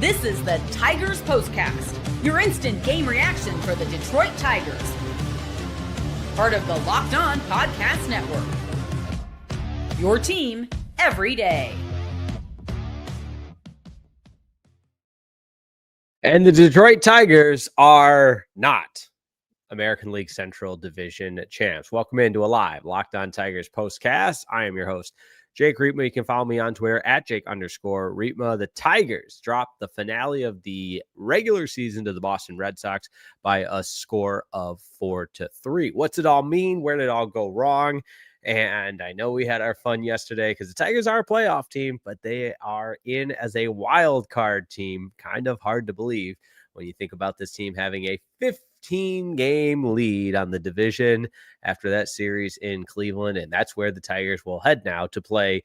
This is the Tigers Postcast, your instant game reaction for the Detroit Tigers. Part of the Locked On Podcast Network. Your team every day. And the Detroit Tigers are not American League Central Division champs. Welcome into a live Locked On Tigers Postcast. I am your host, Jake Riepma. You can follow me on Twitter at Jake_Riepma. The Tigers dropped the finale of the regular season to the Boston Red Sox by a score of 4-3. What's it all mean? Where did it all go wrong? And I know we had our fun yesterday because the Tigers are a playoff team, but they are in as a wild card team. Kind of hard to believe when you think about this team having a 15-game lead on the division after that series in Cleveland. And that's where the Tigers will head now to play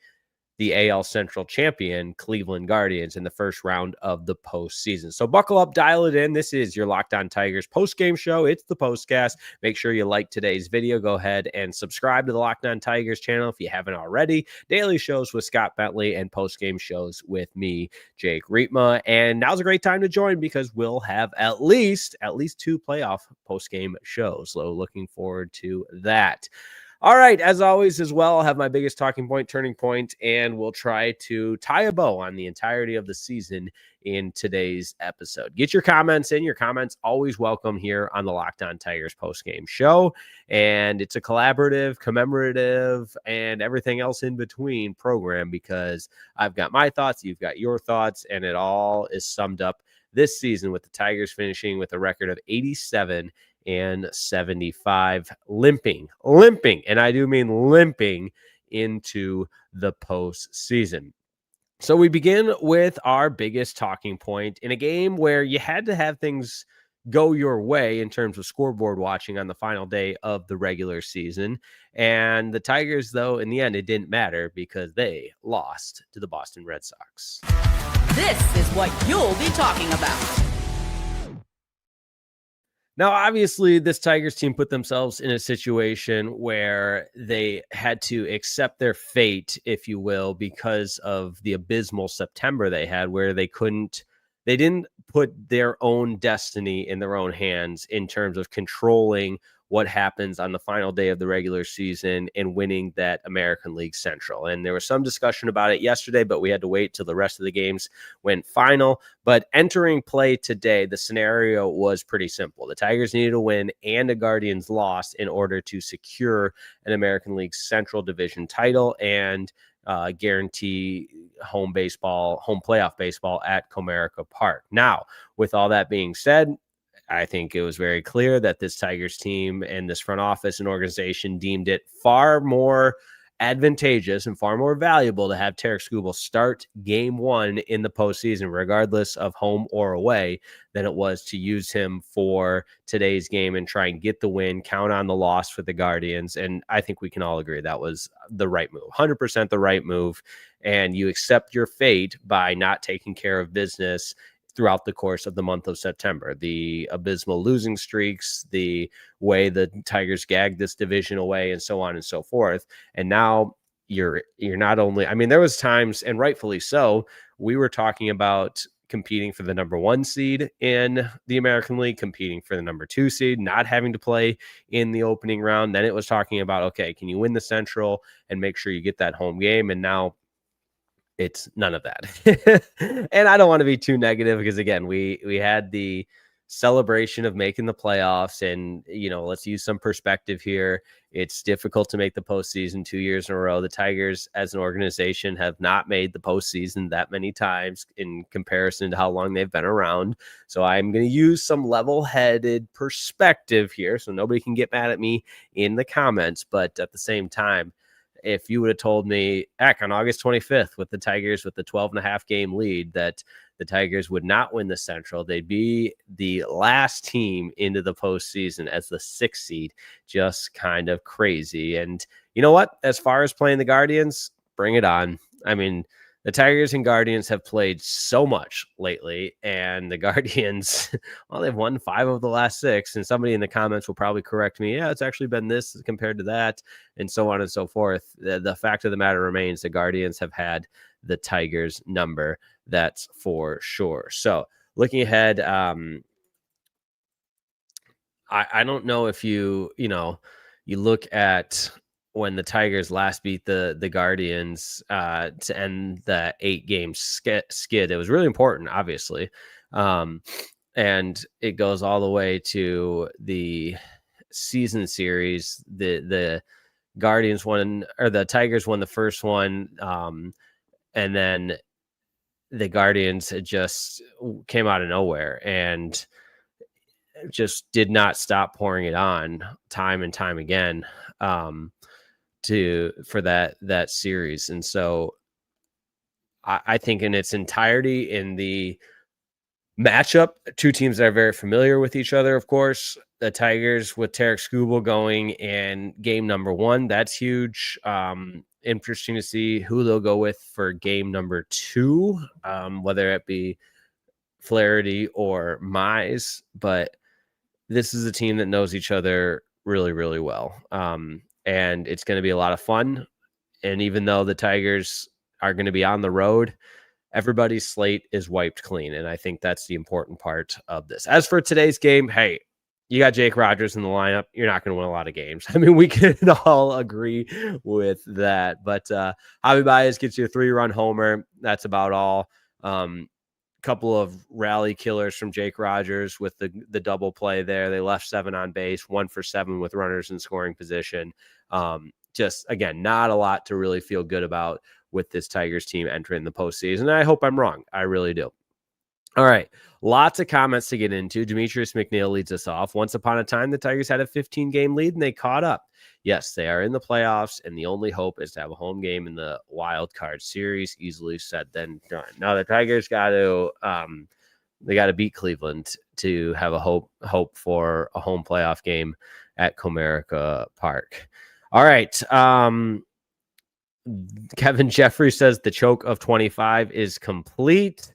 the AL Central champion Cleveland Guardians in the first round of the postseason. So buckle up, dial it in. This is your Locked On Tigers post-game show. It's the Postcast. Make sure you like today's video. Go ahead and subscribe to the Locked On Tigers channel if you haven't already. Daily shows with Scott Bentley and post-game shows with me, Jake Riepma. And now's a great time to join because we'll have at least two playoff post-game shows. So looking forward to that. All right, as always, as well, I'll have my biggest talking point, turning point, and we'll try to tie a bow on the entirety of the season in today's episode. Get your comments in. Your comments always welcome here on the Locked On Tigers postgame show. And it's a collaborative, commemorative, and everything else in between program because I've got my thoughts, you've got your thoughts, and it all is summed up this season with the Tigers finishing with a record of 87-75, limping, and I do mean limping into the postseason. So we begin with our biggest talking point in a game where you had to have things go your way in terms of scoreboard watching on the final day of the regular season. And the Tigers, though, in the end, it didn't matter because they lost to the Boston Red Sox. This is what you'll be talking about. Now, obviously, this Tigers team put themselves in a situation where they had to accept their fate, if you will, because of the abysmal September they had, where they didn't put their own destiny in their own hands in terms of controlling what happens on the final day of the regular season and winning that American League Central. And there was some discussion about it yesterday, but we had to wait till the rest of the games went final. But entering play today, the scenario was pretty simple. The Tigers needed a win and a Guardians loss in order to secure an American League Central Division title and guarantee home playoff baseball at Comerica Park. Now, with all that being said, I think it was very clear that this Tigers team and this front office and organization deemed it far more advantageous and far more valuable to have Tarik Skubal start game one in the postseason, regardless of home or away, than it was to use him for today's game and try and get the win, count on the loss for the Guardians. And I think we can all agree that was the right move, 100% the right move. And you accept your fate by not taking care of business throughout the course of the month of September. The abysmal losing streaks, the way the Tigers gagged this division away, and so on and so forth. And now you're not only, I mean, there was times, and rightfully so, we were talking about competing for the number 1 seed in the American League, competing for the number 2 seed, not having to play in the opening round. Then it was talking about, okay, can you win the Central and make sure you get that home game? And now it's none of that. And I don't want to be too negative because, again, we had the celebration of making the playoffs. And, let's use some perspective here. It's difficult to make the postseason 2 years in a row. The Tigers as an organization have not made the postseason that many times in comparison to how long they've been around. So I'm going to use some level-headed perspective here so nobody can get mad at me in the comments. But at the same time, if you would have told me on August 25th with the Tigers with the 12.5 game lead that the Tigers would not win the Central, they'd be the last team into the postseason as the 6th seed, just kind of crazy. And you know what? As far as playing the Guardians, bring it on. I mean, the Tigers and Guardians have played so much lately, and the Guardians, well, they've won 5 of the last 6, and somebody in the comments will probably correct me. Yeah, it's actually been this compared to that, and so on and so forth. The fact of the matter remains the Guardians have had the Tigers number. That's for sure. So looking ahead, I don't know if you look at when the Tigers last beat the Guardians to end the 8-game skid. It was really important, obviously. And it goes all the way to the season series. The Guardians won, or the Tigers won the first one. And then the Guardians had just came out of nowhere and just did not stop pouring it on time and time again for that series. And so I think in its entirety, in the matchup, two teams that are very familiar with each other, of course, the Tigers with Tarek Skubal going in game number 1, that's huge. Interesting to see who they'll go with for game number 2, whether it be Flaherty or Mize, but this is a team that knows each other really, really well. And it's going to be a lot of fun. And even though the Tigers are going to be on the road, everybody's slate is wiped clean. And I think that's the important part of this. As for today's game, hey, you got Jake Rogers in the lineup. You're not going to win a lot of games. I mean, we can all agree with that. But Javi Baez gets you a 3-run homer. That's about all. Couple of rally killers from Jake Rogers with the double play there. They left 7 on base, 1 for 7 with runners in scoring position. Just, again, not a lot to really feel good about with this Tigers team entering the postseason. I hope I'm wrong. I really do. All right. Lots of comments to get into. Demetrius McNeil leads us off. Once upon a time, the Tigers had a 15-game lead and they caught up. Yes, they are in the playoffs, and the only hope is to have a home game in the wild card series. Easily said than done. Now the Tigers got to beat Cleveland to have a hope for a home playoff game at Comerica Park. All right. Kevin Jeffrey says the choke of 25 is complete.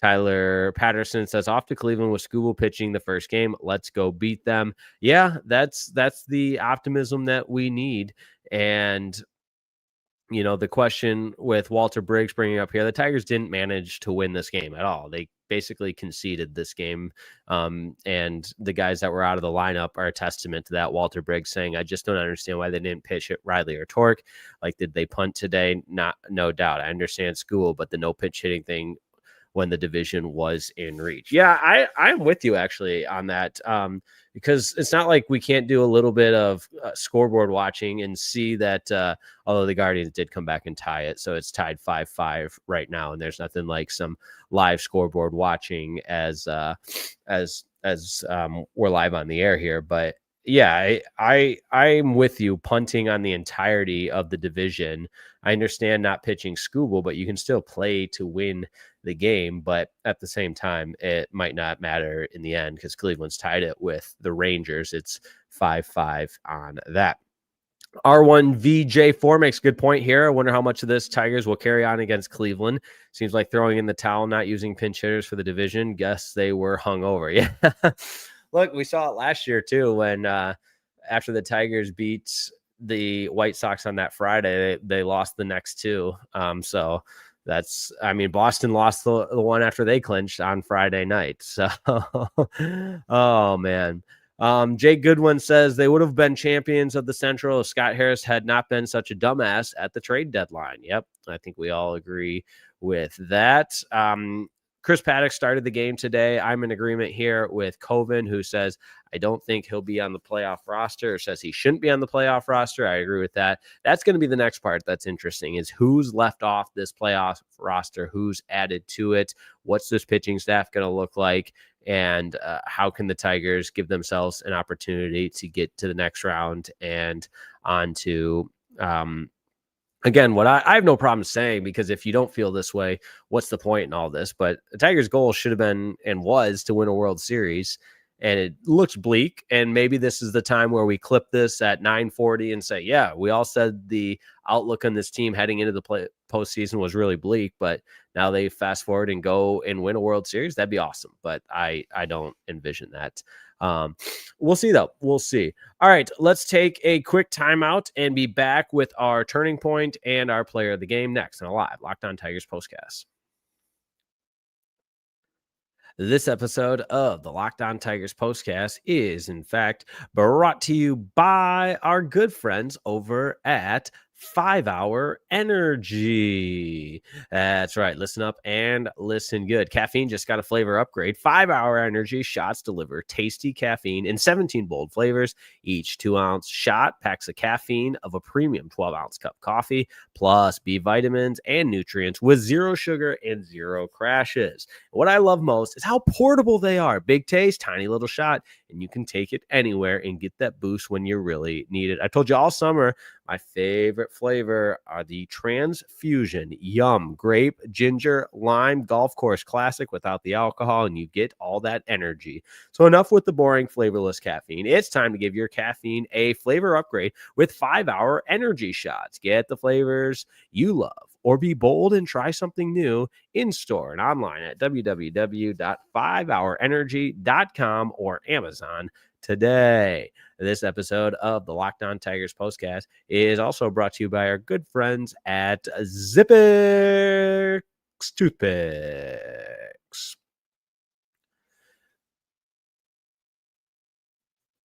Tyler Patterson says off to Cleveland with Skubal pitching the first game. Let's go beat them. Yeah, that's the optimism that we need. And, the question with Walter Briggs bringing up here, the Tigers didn't manage to win this game at all. They basically conceded this game. And the guys that were out of the lineup are a testament to that. Walter Briggs saying, I just don't understand why they didn't pitch it Riley or Torque. Like, did they punt today? No doubt. I understand school, but the no pitch hitting thing when the division was in reach. Yeah, I'm with you actually on that, because it's not like we can't do a little bit of scoreboard watching and see that although the Guardians did come back and tie it, so it's tied 5-5 right now, and there's nothing like some live scoreboard watching as we're live on the air here. But yeah, I'm with you. Punting on the entirety of the division. I understand not pitching Skubal, but you can still play to win the game. But at the same time, it might not matter in the end because Cleveland's tied it with the Rangers. It's 5-5 on that. R1VJ4 makes a good point here. I wonder how much of this Tigers will carry on against Cleveland. Seems like throwing in the towel, not using pinch hitters for the division. Guess they were hungover. Yeah. Look, we saw it last year too when after the Tigers beat the White Sox on that Friday, they lost the next 2. So that's, Boston lost the one after they clinched on Friday night. So, oh man. Jake Goodwin says they would have been champions of the Central if Scott Harris had not been such a dumbass at the trade deadline. Yep. I think we all agree with that. Chris Paddock started the game today. I'm in agreement here with Coven, who says, I don't think he'll be on the playoff roster, or says he shouldn't be on the playoff roster. I agree with that. That's going to be the next part that's interesting, is who's left off this playoff roster, who's added to it, what's this pitching staff going to look like, and how can the Tigers give themselves an opportunity to get to the next round and on to again, what I have no problem saying, because if you don't feel this way, what's the point in all this? But the Tigers' goal should have been and was to win a World Series, and it looks bleak. And maybe this is the time where we clip this at 9:40 and say, yeah, we all said the outlook on this team heading into the postseason was really bleak, but now they fast forward and go and win a World Series. That'd be awesome. But I don't envision that. We'll see, though. We'll see. All right, let's take a quick timeout and be back with our turning point and our player of the game next on a live Locked On Tigers postcast. This episode of the Locked On Tigers postcast is, in fact, brought to you by our good friends over at 5 Hour Energy. That's right. Listen up and listen good. Caffeine just got a flavor upgrade. 5 Hour Energy shots deliver tasty caffeine in 17 bold flavors. Each 2-ounce shot packs a caffeine of a premium 12-ounce cup coffee, plus B vitamins and nutrients with zero sugar and zero crashes. What I love most is how portable they are. Big taste, tiny little shot, and you can take it anywhere and get that boost when you really need it. I told you all summer, my favorite flavor are the Transfusion Yum Grape, Ginger, Lime, Golf Course Classic without the alcohol, and you get all that energy. So enough with the boring, flavorless caffeine. It's time to give your caffeine a flavor upgrade with 5 Hour Energy shots. Get the flavors you love, or be bold and try something new in store and online at www.5hourenergy.com or Amazon today. This episode of the Locked On Tigers postcast is also brought to you by our good friends at Zippix Toothpicks.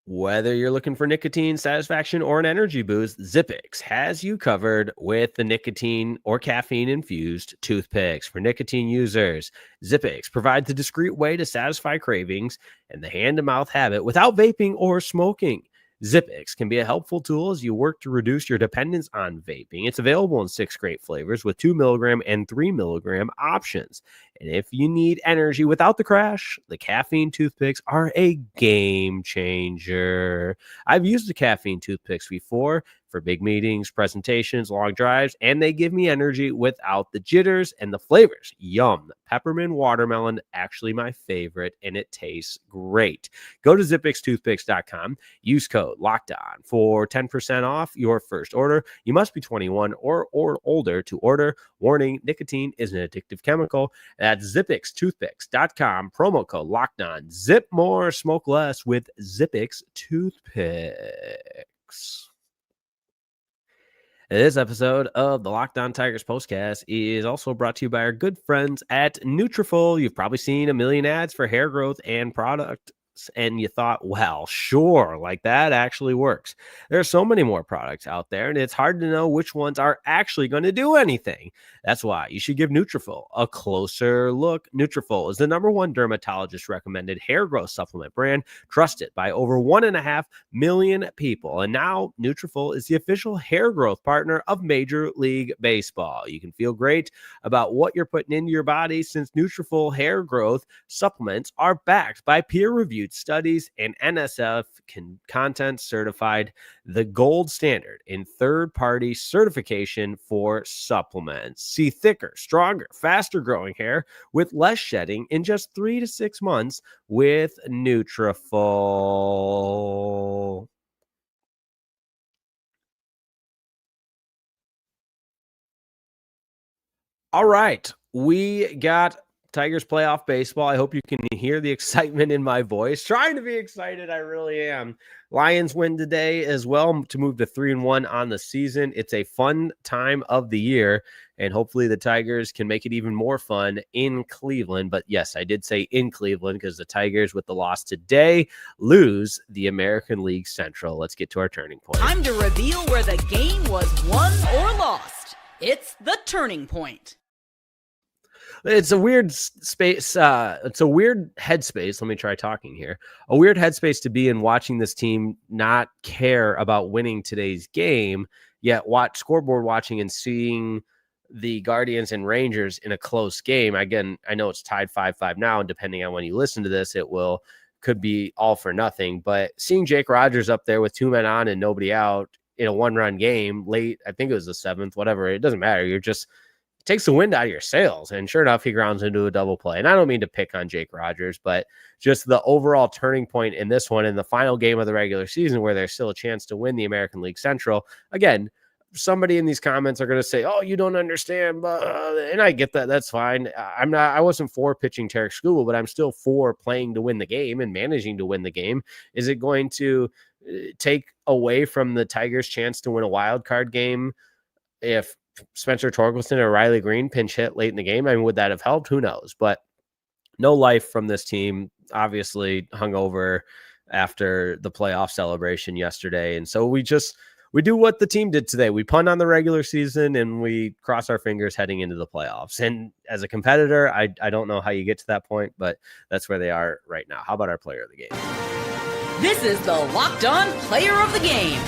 Whether you're looking for nicotine satisfaction or an energy boost, Zippix has you covered with the nicotine or caffeine-infused toothpicks. For nicotine users, Zippix provides a discreet way to satisfy cravings and the hand-to-mouth habit without vaping or smoking. Zippix can be a helpful tool as you work to reduce your dependence on vaping. It's available in 6 great flavors with 2 milligram and 3 milligram options. And if you need energy without the crash, the caffeine toothpicks are a game changer. I've used the caffeine toothpicks before for big meetings, presentations, long drives, and they give me energy without the jitters and the flavors. Yum. Peppermint watermelon, actually my favorite, and it tastes great. Go to zippixtoothpicks.com. Use code LOCKEDON for 10% off your first order. You must be 21 or older to order. Warning, nicotine is an addictive chemical. That's zippixtoothpicks.com. Promo code LOCKEDON. Zip more, smoke less with Zippix toothpicks. This episode of the Locked On Tigers postcast is also brought to you by our good friends at Nutrafol. You've probably seen a million ads for hair growth and products, and you thought, well, sure, like that actually works. There are so many more products out there, and it's hard to know which ones are actually going to do anything. That's why you should give Nutrafol a closer look. Nutrafol is the #1 dermatologist-recommended hair growth supplement brand, trusted by over 1.5 million people. And now Nutrafol is the official hair growth partner of Major League Baseball. You can feel great about what you're putting into your body since Nutrafol hair growth supplements are backed by peer-reviewed studies and NSF content certified, the gold standard in third-party certification for supplements. See thicker, stronger, faster growing hair with less shedding in just 3 to 6 months with Nutrafol. All right, we got Tigers playoff baseball. I hope you can hear the excitement in my voice. Trying to be excited, I really am. Lions win today as well to move to 3-1 on the season. It's a fun time of the year, and hopefully the Tigers can make it even more fun in Cleveland. But yes, I did say in Cleveland because the Tigers, with the loss today, lose the American League Central. Let's get to our turning point. Time to reveal where the game was won or lost. It's the turning point. It's a weird space. It's a weird headspace. Let me try talking here. A weird headspace to be in, watching this team not care about winning today's game, yet scoreboard watching and seeing the Guardians and Rangers in a close game. Again, I know it's tied 5-5 now, and depending on when you listen to this, could be all for nothing. But seeing Jake Rogers up there with 2 men on and nobody out in a 1-run game late, I think it was the 7th, whatever. It doesn't matter. Takes the wind out of your sails, and sure enough, he grounds into a double play. And I don't mean to pick on Jake Rogers, but just the overall turning point in this one, in the final game of the regular season, where there's still a chance to win the American League Central. Again, somebody in these comments are going to say, oh, you don't understand, and I get that. That's fine. I wasn't for pitching Tarek Skubal, but I'm still for playing to win the game and managing to win the game. Is it going to take away from the Tigers' chance to win a wild card game if Spencer Torkelson or Riley Green pinch hit late in the game? I mean, would that have helped? Who knows? But no life from this team, obviously hungover after the playoff celebration yesterday. And so we do what the team did today. We punt on the regular season and we cross our fingers heading into the playoffs. And as a competitor, I don't know how you get to that point, but that's where they are right now. How about our player of the game? This is the Locked On Player of the Game.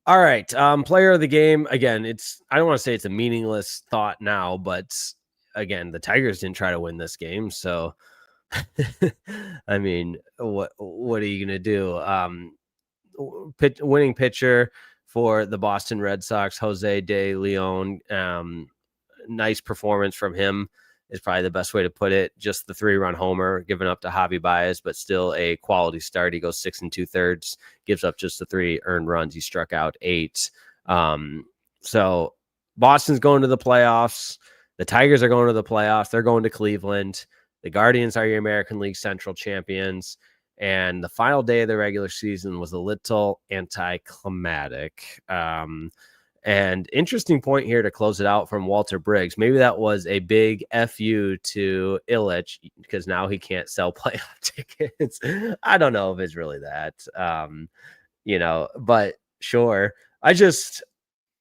All right. Player of the game. Again, I don't want to say it's a meaningless thought now, but again, the Tigers didn't try to win this game. So, I mean, what are you going to do? Winning pitcher for the Boston Red Sox, Jose De Leon. Nice performance from him is probably the best way to put it. Just the 3-run homer given up to Javi Baez, but still a quality start. He goes 6 2/3, gives up just the 3 earned runs. He struck out 8. So Boston's going to the playoffs. The Tigers are going to the playoffs. They're going to Cleveland. The Guardians are your American League Central champions. And the final day of the regular season was a little anticlimactic. And interesting point here to close it out from Walter Briggs. Maybe that was a big FU to Illich because now he can't sell playoff tickets. I don't know if it's really that, but sure.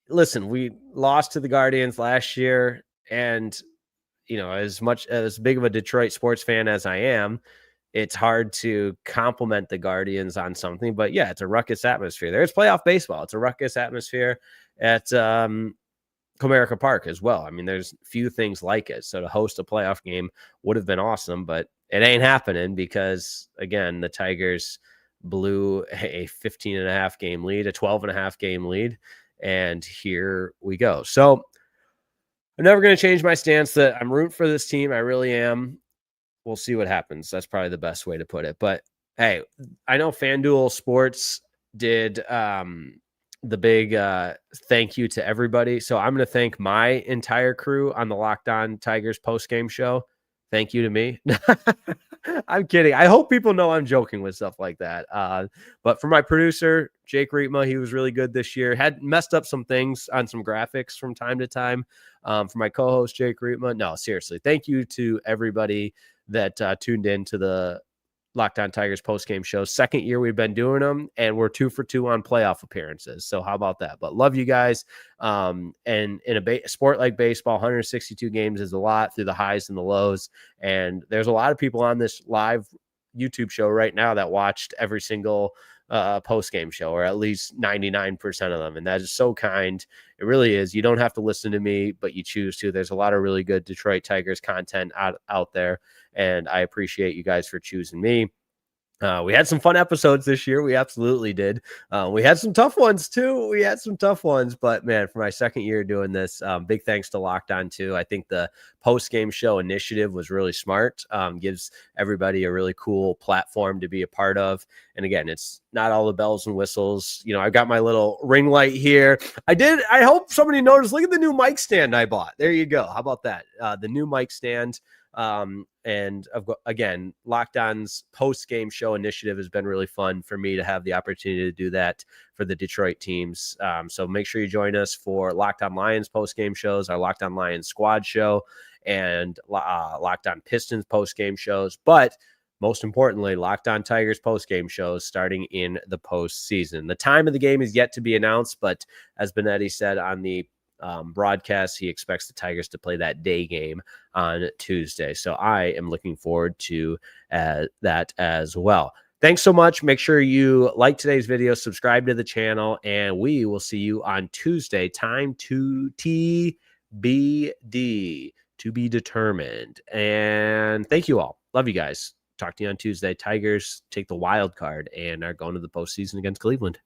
Listen, we lost to the Guardians last year. And, as big of a Detroit sports fan as I am, it's hard to compliment the Guardians on something, but yeah, it's a ruckus atmosphere there. It's playoff baseball. It's a ruckus atmosphere at Comerica Park as well. I mean, there's few things like it. So to host a playoff game would have been awesome, but it ain't happening because, again, the Tigers blew a 15.5 game lead, a 12.5 game lead, and here we go. So I'm never going to change my stance that I'm rooting for this team. I really am. We'll see what happens. That's probably the best way to put it. But hey, I know FanDuel Sports did the big thank you to everybody. So I'm going to thank my entire crew on the Locked On Tigers post-game show. Thank you to me. I'm kidding. I hope people know I'm joking with stuff like that. But for my producer, Jake Rietma, he was really good this year. Had messed up some things on some graphics from time to time. For my co-host, Jake Rietma. No, seriously. Thank you to everybody that tuned in to the Locked On Tigers post-game show. Second year we've been doing them, and we're 2 for 2 on playoff appearances. So how about that? But love you guys. And in a sport like baseball, 162 games is a lot through the highs and the lows. And there's a lot of people on this live YouTube show right now that watched every single post-game show, or at least 99% of them. And that is so kind. It really is. You don't have to listen to me, but you choose to. There's a lot of really good Detroit Tigers content out there. And I appreciate you guys for choosing me. We had some fun episodes this year. We absolutely did. We had some tough ones too. But man, for my second year doing this, big thanks to Locked On too. I think the post-game show initiative was really smart. Gives everybody a really cool platform to be a part of. And again, it's not all the bells and whistles. I've got my little ring light here. I hope somebody noticed. Look at the new mic stand I bought. There you go. How about that? The new mic stand. And again, Locked On's post-game show initiative has been really fun for me to have the opportunity to do that for the Detroit teams. So make sure you join us for Locked On Lions post-game shows, our Locked On Lions squad show, and Locked On Pistons post-game shows. But most importantly, Locked On Tigers post-game shows starting in the postseason. The time of the game is yet to be announced, but as Benetti said on the broadcast, he expects the Tigers to play that day game on Tuesday. So I am looking forward to that as well. Thanks so much. Make sure you like today's video, subscribe to the channel, and we will see you on Tuesday. Time to TBD, to be determined. And thank you all. Love you guys. Talk to you on Tuesday. Tigers take the wild card and are going to the postseason against Cleveland.